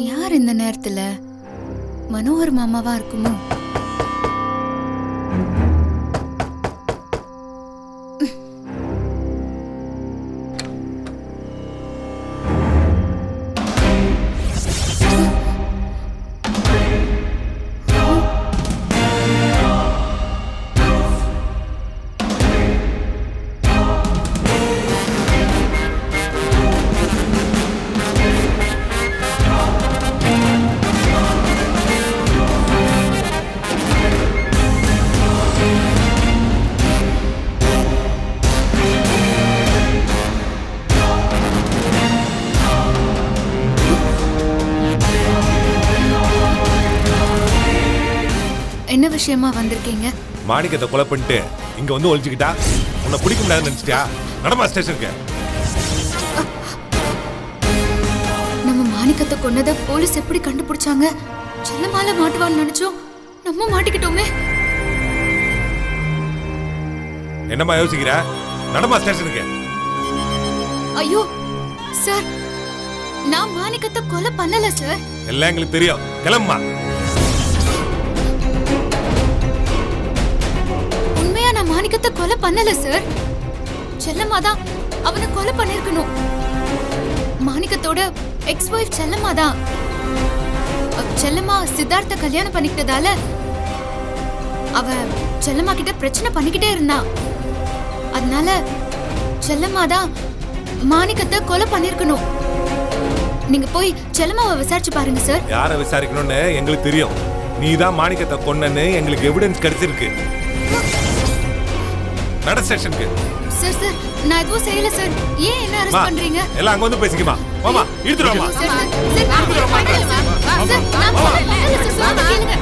யார் இந்த நேரத்துல? மனோகர் மாமாவா இருக்குமோ? என்ன விஷயமா வந்திருக்கீங்க? மாணிக்கத்தை கொலை பண்ணிட்டு இங்க வந்து ஒளிஞ்சுக்கிட்டா உன்னை பிடிக்க முடியாதுன்னு நினைச்சிட்டியா? நடமா ஸ்டேஷனுக்கு. நம்ம மாணிக்கத்தை கொன்னதை போலீஸ் எப்படி கண்டுபிடிச்சாங்க? செல்லமால மாட்டுவான்னு நினைச்சோம், நம்ம மாட்டிக்கிட்டோமே. என்னமா யோசிக்கிற? நடமா ஸ்டேஷனுக்கு. ஐயோ சார், நான் மாணிக்கத்தை கொலை பண்ணல சார். எல்லாம் எங்களுக்கு தெரியும். கிளம்புமா. மாணிக்கத்தை கொலை பண்ணல சார். செல்லம்மா தான் அவனை கொலை பண்ணிருக்கணும். மாணிக்கத்தோட எக்ஸ் வைஃப் செல்லம்மா தான். செல்லம்மா சித்தார்த்த கல்யாணம் பண்ணிக்கிட்டதால அவ செல்லம்மா கிட்ட பிரச்சனை பண்ணிக்கிட்டே இருந்தான். அதனால செல்லம்மா தான் மாணிக்கத்தை கொலை பண்ணிருக்கணும். நீங்க போய் செல்லம்மாவை விசாரிச்சு பாருங்க சார். யாரை விசாரிக்கணும்னு எங்களுக்கு தெரியும். நீதான் மாணிக்கத்தை கொன்னன்னு எங்களுக்கு எவிடன்ஸ் கிடைச்சிருக்கு. நட ஸ்டேஷனுக்கு. சார் சார், நான் எதுவும் செய்யல சார். ஏன் என்ன அரெஸ்ட் பண்றீங்க? எல்லாம் அங்க வந்து பேசிக்கமா. வாமா, இழுத்துட்டு வாமா. சார் சார், நான் பண்ணல சார். சார், நான் பண்ணல சார். கேளுங்க.